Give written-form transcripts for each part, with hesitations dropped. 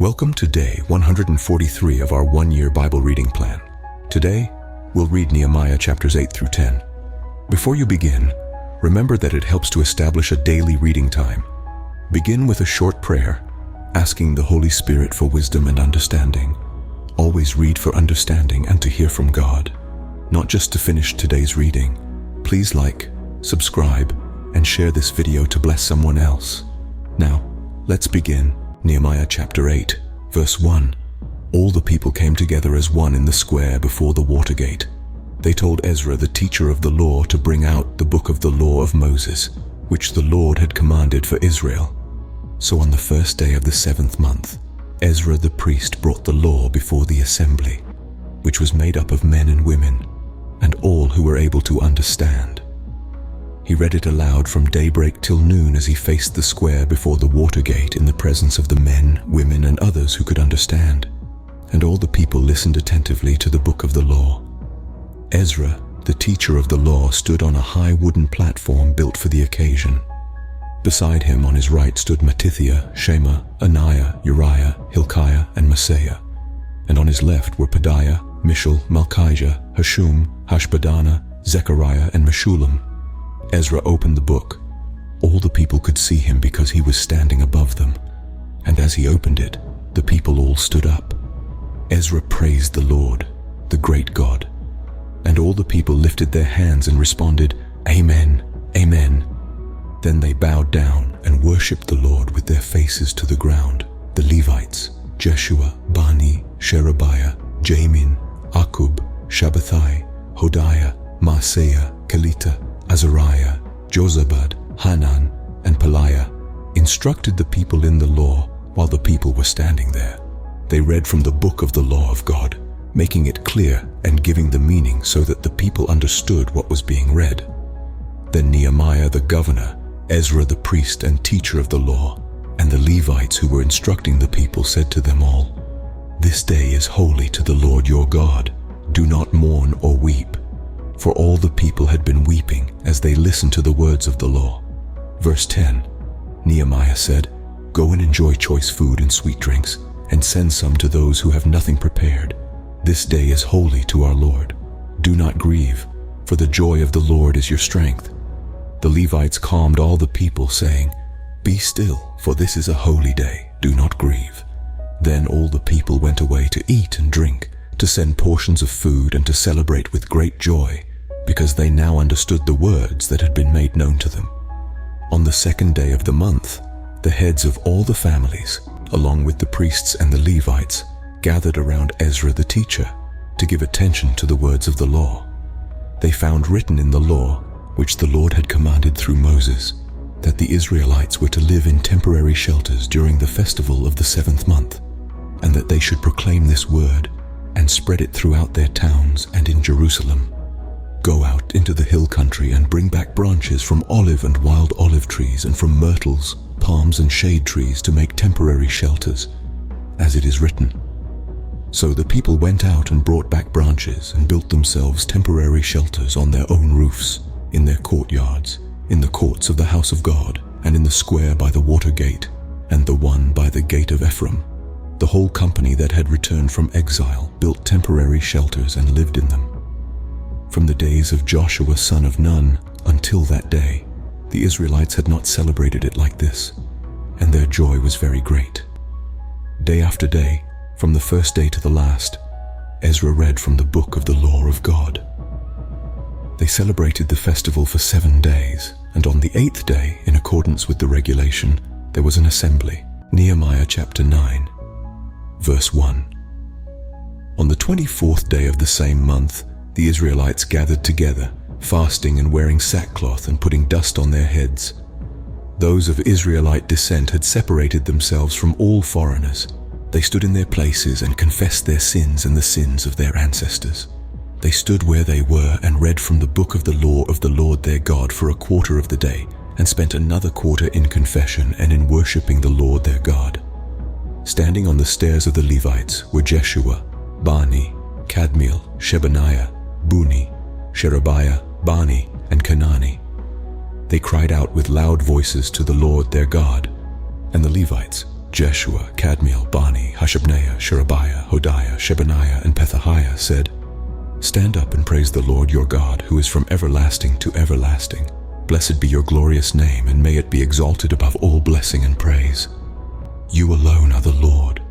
Welcome to day 143 of our one-year Bible reading plan. Today, we'll read Nehemiah chapters 8 through 10. Before you begin, remember that it helps to establish a daily reading time. Begin with a short prayer, asking the Holy Spirit for wisdom and understanding. Always read for understanding and to hear from God, not just to finish today's reading. Please like, subscribe, and share this video to bless someone else. Now, let's begin. Nehemiah chapter 8, verse 1. All the people came together as one in the square before the water gate. They told Ezra, the teacher of the law, to bring out the book of the law of Moses, which the Lord had commanded for Israel. So on the first day of the 7th month, Ezra the priest brought the law before the assembly, which was made up of men and women, and all who were able to understand. He read it aloud from daybreak till noon as he faced the square before the water gate in the presence of the men, women, and others who could understand. And all the people listened attentively to the book of the law. Ezra, the teacher of the law, stood on a high wooden platform built for the occasion. Beside him on his right stood Mattithiah, Shema, Ananiah, Uriah, Hilkiah, and Maaseiah. And on his left were Pedaiah, Mishael, Malchijah, Hashum, Hashbaddanah, Zechariah, and Meshullam. Ezra opened the book. All the people could see him because he was standing above them. And as he opened it, the people all stood up. Ezra praised the Lord, the great God. And all the people lifted their hands and responded, "Amen, Amen." Then they bowed down and worshipped the Lord with their faces to the ground. The Levites, Jeshua, Bani, Sherebiah, Jamin, Akkub, Shabbathai, Hodiah, Maaseiah, Kelita, Azariah, Jozabad, Hanan, and Pelaiah, instructed the people in the law while the people were standing there. They read from the book of the law of God, making it clear and giving the meaning so that the people understood what was being read. Then Nehemiah the governor, Ezra the priest and teacher of the law, and the Levites who were instructing the people said to them all, "This day is holy to the Lord your God. Do not mourn or weep." For all the people had been weeping as they listened to the words of the law. Verse 10, Nehemiah said, "Go and enjoy choice food and sweet drinks, and send some to those who have nothing prepared. This day is holy to our Lord. Do not grieve, for the joy of the Lord is your strength." The Levites calmed all the people, saying, "Be still, for this is a holy day. Do not grieve." Then all the people went away to eat and drink, to send portions of food and to celebrate with great joy, because they now understood the words that had been made known to them. On the second day of the month, the heads of all the families, along with the priests and the Levites, gathered around Ezra the teacher to give attention to the words of the law. They found written in the law, which the Lord had commanded through Moses, that the Israelites were to live in temporary shelters during the festival of the 7th month, and that they should proclaim this word and spread it throughout their towns and in Jerusalem. "Go out into the hill country and bring back branches from olive and wild olive trees and from myrtles, palms and shade trees to make temporary shelters, as it is written." So the people went out and brought back branches and built themselves temporary shelters on their own roofs, in their courtyards, in the courts of the house of God, and in the square by the water gate, and the one by the gate of Ephraim. The whole company that had returned from exile built temporary shelters and lived in them. From the days of Joshua son of Nun until that day, the Israelites had not celebrated it like this, and their joy was very great. Day after day, from the first day to the last, Ezra read from the book of the law of God. They celebrated the festival for 7 days, and on the 8th day, in accordance with the regulation, there was an assembly. Nehemiah chapter 9, verse 1. On the 24th day of the same month, the Israelites gathered together, fasting and wearing sackcloth and putting dust on their heads. Those of Israelite descent had separated themselves from all foreigners. They stood in their places and confessed their sins and the sins of their ancestors. They stood where they were and read from the book of the law of the Lord their God for a quarter of the day, and spent another quarter in confession and in worshipping the Lord their God. Standing on the stairs of the Levites were Jeshua, Bani, Kadmiel, Shebaniah, Buni, Sherebiah, Bani, and Kenani. They cried out with loud voices to the Lord their God, and the Levites, Jeshua, Kadmiel, Bani, Hashabneiah, Sherebiah, Hodiah, Shebaniah, and Pethahiah said, "Stand up and praise the Lord your God, who is from everlasting to everlasting. Blessed be your glorious name, and may it be exalted above all blessing and praise. You alone are the Lord.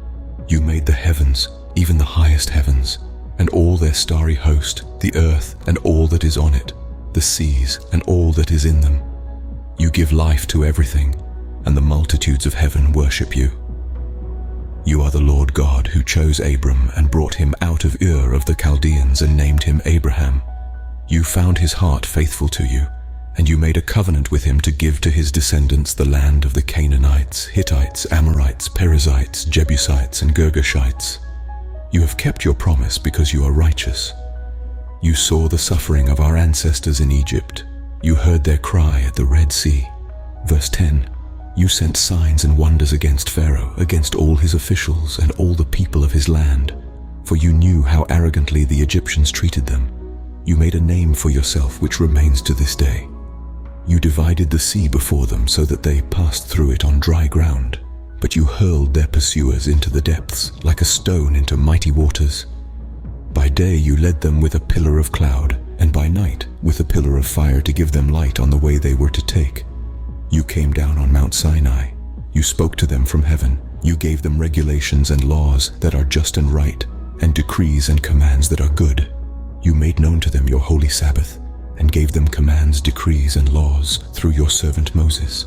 You made the heavens, even the highest heavens, and all their starry host, the earth and all that is on it, the seas and all that is in them. You give life to everything, and the multitudes of heaven worship you. You are the Lord God who chose Abram and brought him out of Ur of the Chaldeans and named him Abraham. You found his heart faithful to you, and you made a covenant with him to give to his descendants the land of the Canaanites, Hittites, Amorites, Perizzites, Jebusites, and Girgashites. You have kept your promise because you are righteous. You saw the suffering of our ancestors in Egypt. You heard their cry at the Red Sea." Verse 10. "You sent signs and wonders against Pharaoh, against all his officials and all the people of his land, for you knew how arrogantly the Egyptians treated them. You made a name for yourself which remains to this day. You divided the sea before them so that they passed through it on dry ground, but you hurled their pursuers into the depths like a stone into mighty waters. By day you led them with a pillar of cloud, and by night with a pillar of fire to give them light on the way they were to take. You came down on Mount Sinai. You spoke to them from heaven. You gave them regulations and laws that are just and right, and decrees and commands that are good. You made known to them your holy Sabbath, and gave them commands, decrees, and laws through your servant Moses.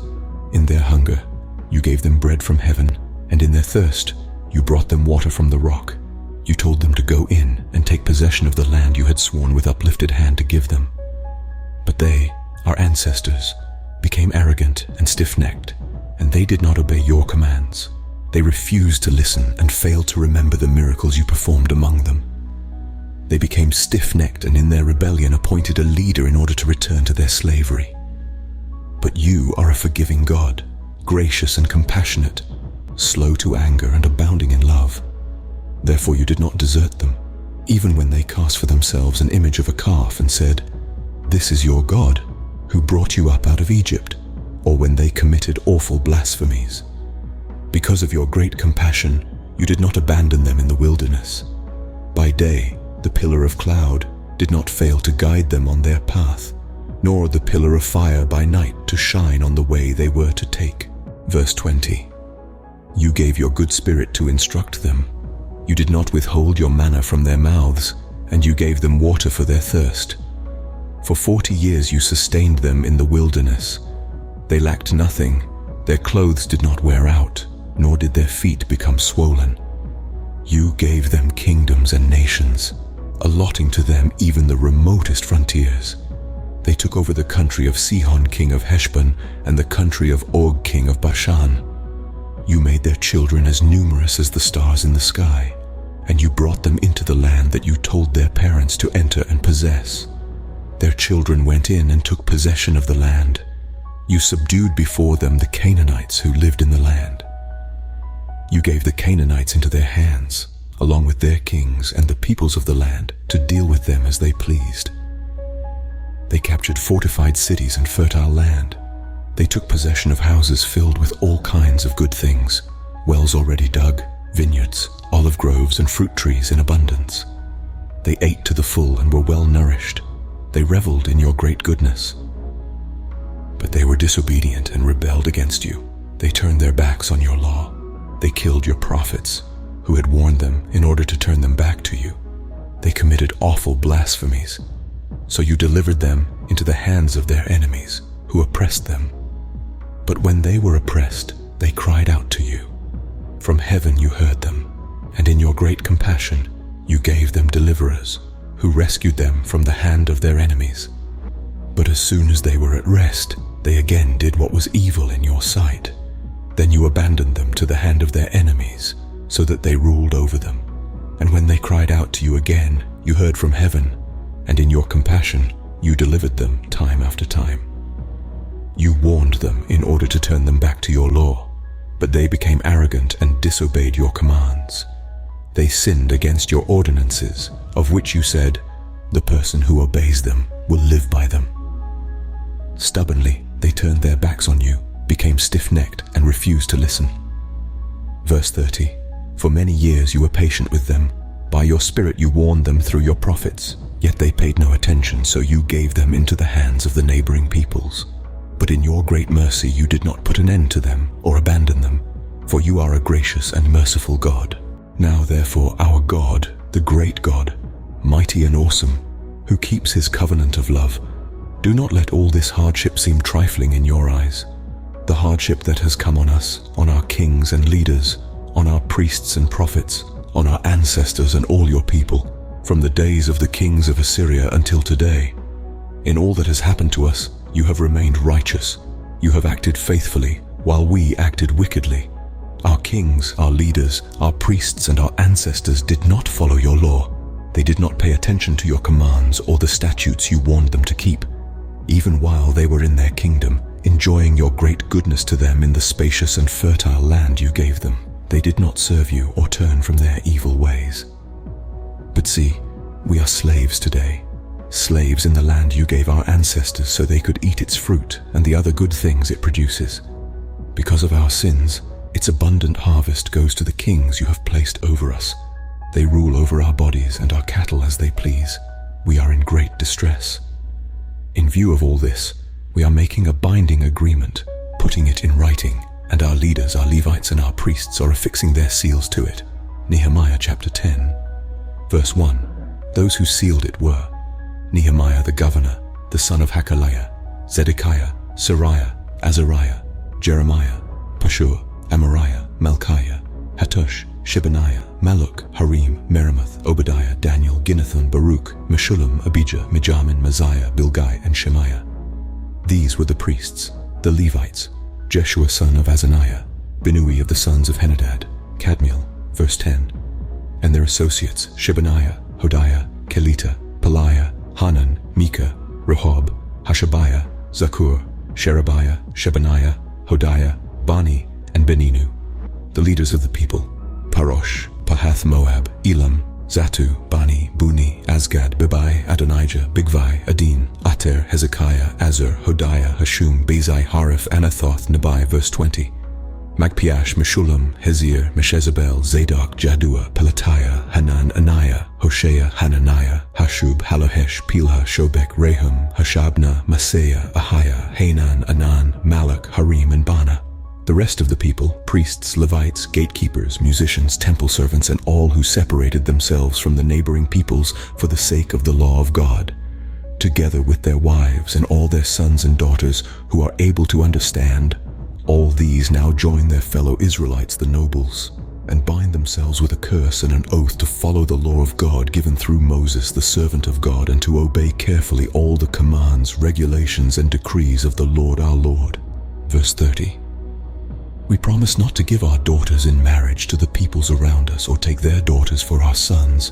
In their hunger, you gave them bread from heaven, and in their thirst, you brought them water from the rock. You told them to go in and take possession of the land you had sworn with uplifted hand to give them. But they, our ancestors, became arrogant and stiff-necked, and they did not obey your commands. They refused to listen and failed to remember the miracles you performed among them. They became stiff-necked and in their rebellion appointed a leader in order to return to their slavery. But you are a forgiving God, gracious and compassionate, slow to anger and abounding in love. Therefore you did not desert them, even when they cast for themselves an image of a calf and said, 'This is your God, who brought you up out of Egypt,' or when they committed awful blasphemies. Because of your great compassion, you did not abandon them in the wilderness. By day, the pillar of cloud did not fail to guide them on their path, nor the pillar of fire by night to shine on the way they were to take." Verse 20. "You gave your good spirit to instruct them. You did not withhold your manna from their mouths, and you gave them water for their thirst. For 40 years you sustained them in the wilderness. They lacked nothing. Their clothes did not wear out, nor did their feet become swollen. You gave them kingdoms and nations, allotting to them even the remotest frontiers. They took over the country of Sihon king of Heshbon and the country of Og king of Bashan. You made their children as numerous as the stars in the sky, and you brought them into the land that you told their parents to enter and possess. Their children went in and took possession of the land. You subdued before them the Canaanites who lived in the land. You gave the Canaanites into their hands, along with their kings and the peoples of the land, to deal with them as they pleased. They captured fortified cities and fertile land. They took possession of houses filled with all kinds of good things, wells already dug, vineyards, olive groves, and fruit trees in abundance. They ate to the full and were well nourished. They reveled in your great goodness. But they were disobedient and rebelled against you. They turned their backs on your law. They killed your prophets, who had warned them in order to turn them back to you. They committed awful blasphemies. So you delivered them into the hands of their enemies, who oppressed them. But when they were oppressed, they cried out to you. From heaven you heard them, and in your great compassion you gave them deliverers, who rescued them from the hand of their enemies. But as soon as they were at rest, they again did what was evil in your sight. Then you abandoned them to the hand of their enemies, so that they ruled over them. And when they cried out to you again, you heard from heaven, and in your compassion you delivered them time after time. You warned them in order to turn them back to your law, but they became arrogant and disobeyed your commands. They sinned against your ordinances, of which you said, 'The person who obeys them will live by them.' Stubbornly, they turned their backs on you, became stiff-necked, and refused to listen." Verse 30. For many years you were patient with them. By your Spirit you warned them through your prophets. Yet they paid no attention, so you gave them into the hands of the neighboring peoples. But in your great mercy you did not put an end to them or abandon them, for you are a gracious and merciful God. Now therefore our God, the great God, mighty and awesome, who keeps his covenant of love, do not let all this hardship seem trifling in your eyes. The hardship that has come on us, on our kings and leaders, on our priests and prophets, on our ancestors and all your people, from the days of the kings of Assyria until today. In all that has happened to us, you have remained righteous. You have acted faithfully, while we acted wickedly. Our kings, our leaders, our priests and our ancestors did not follow your law. They did not pay attention to your commands or the statutes you warned them to keep. Even while they were in their kingdom, enjoying your great goodness to them in the spacious and fertile land you gave them, they did not serve you or turn from their evil ways. But see, we are slaves today, slaves in the land you gave our ancestors so they could eat its fruit and the other good things it produces. Because of our sins, its abundant harvest goes to the kings you have placed over us. They rule over our bodies and our cattle as they please. We are in great distress. In view of all this, we are making a binding agreement, putting it in writing, and our leaders, our Levites and our priests are affixing their seals to it. Nehemiah chapter 10. Verse 1. Those who sealed it were Nehemiah the governor, the son of Hakaliah, Zedekiah, Sariah, Azariah, Jeremiah, Pashur, Amariah, Malchiah, Hattush, Shebaniah, Maluk, Harim, Meremoth, Obadiah, Daniel, Ginnathan, Baruch, Meshullam, Abijah, Mijamin, Maziah, Bilgai, and Shemaiah. These were the priests, the Levites, Jeshua son of Azaniah, Binnui of the sons of Henadad, Kadmiel, verse 10, and their associates, Shebaniah, Hodiah, Kelita, Peliah, Hanan, Micah, Rehob, Hashabiah, Zakur, Sherebiah, Shebaniah, Hodiah, Bani, and Beninu. The leaders of the people, Parosh, Pahath Moab, Elam, Zatu, Bani, Buni, Azgad, Bebai, Adonijah, Bigvai, Adin, Ater, Hezekiah, Azur, Hodiah, Hashum, Bezai, Harif, Anathoth, Nebai, verse 20. Magpiash, Meshullam, Hezir, Meshezabel, Zadok, Jaddua, Pelatiah, Hanan, Anaiah, Hoshea, Hananiah, Hashub, Halohesh, Pilha, Shobek, Rehum, Hashabna, Maaseiah, Ahiah, Hanan, Anan, Malak, Harim, and Bana. The rest of the people, priests, Levites, gatekeepers, musicians, temple servants, and all who separated themselves from the neighboring peoples for the sake of the law of God, together with their wives and all their sons and daughters who are able to understand, all these now join their fellow Israelites, the nobles, and bind themselves with a curse and an oath to follow the law of God given through Moses, the servant of God, and to obey carefully all the commands, regulations, and decrees of the Lord our Lord. Verse 30. We promise not to give our daughters in marriage to the peoples around us or take their daughters for our sons.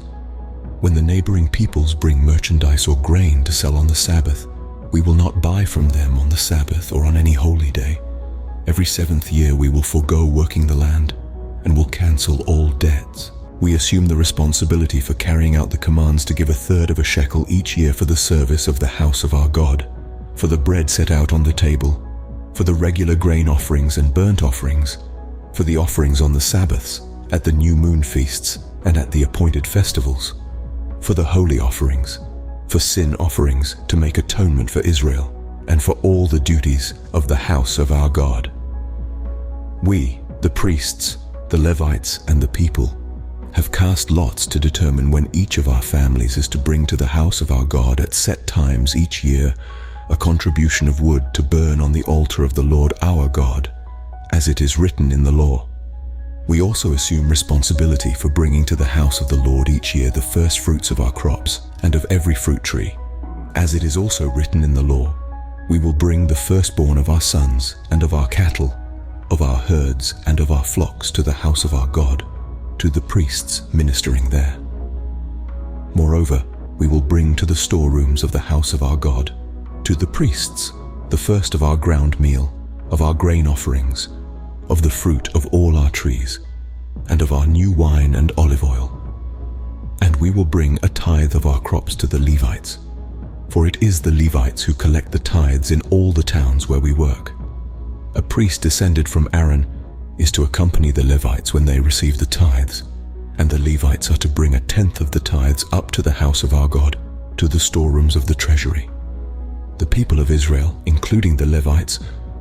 When the neighboring peoples bring merchandise or grain to sell on the Sabbath, we will not buy from them on the Sabbath or on any holy day. Every 7th year we will forego working the land and will cancel all debts. We assume the responsibility for carrying out the commands to give 1/3 of a shekel each year for the service of the house of our God, for the bread set out on the table, for the regular grain offerings and burnt offerings, for the offerings on the Sabbaths, at the new moon feasts, and at the appointed festivals, for the holy offerings, for sin offerings to make atonement for Israel, and for all the duties of the house of our God. We, the priests, the Levites, and the people, have cast lots to determine when each of our families is to bring to the house of our God at set times each year a contribution of wood to burn on the altar of the Lord our God, as it is written in the law. We also assume responsibility for bringing to the house of the Lord each year the first fruits of our crops and of every fruit tree. As it is also written in the law, we will bring the firstborn of our sons and of our cattle, of our herds and of our flocks to the house of our God, to the priests ministering there. Moreover, we will bring to the storerooms of the house of our God, to the priests, the first of our ground meal, of our grain offerings, of the fruit of all our trees, and of our new wine and olive oil. And we will bring a tithe of our crops to the Levites, for it is the Levites who collect the tithes in all the towns where we work. A priest descended from Aaron is to accompany the Levites when they receive the tithes, and the Levites are to bring 1/10 of the tithes up to the house of our God, to the storerooms of the treasury. The people of Israel, including the Levites,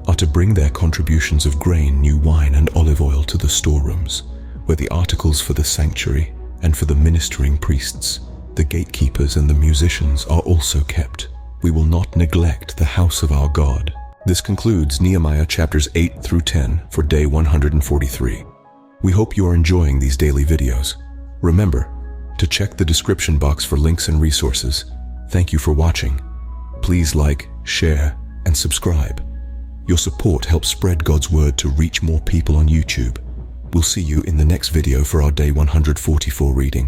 are to bring their contributions of grain, new wine, and olive oil to the storerooms, where the articles for the sanctuary and for the ministering priests, the gatekeepers, and the musicians are also kept. We will not neglect the house of our God. This concludes Nehemiah chapters 8 through 10 for day 143. We hope you are enjoying these daily videos. Remember to check the description box for links and resources. Thank you for watching. Please like, share, and subscribe. Your support helps spread God's word to reach more people on YouTube. We'll see you in the next video for our day 144 reading.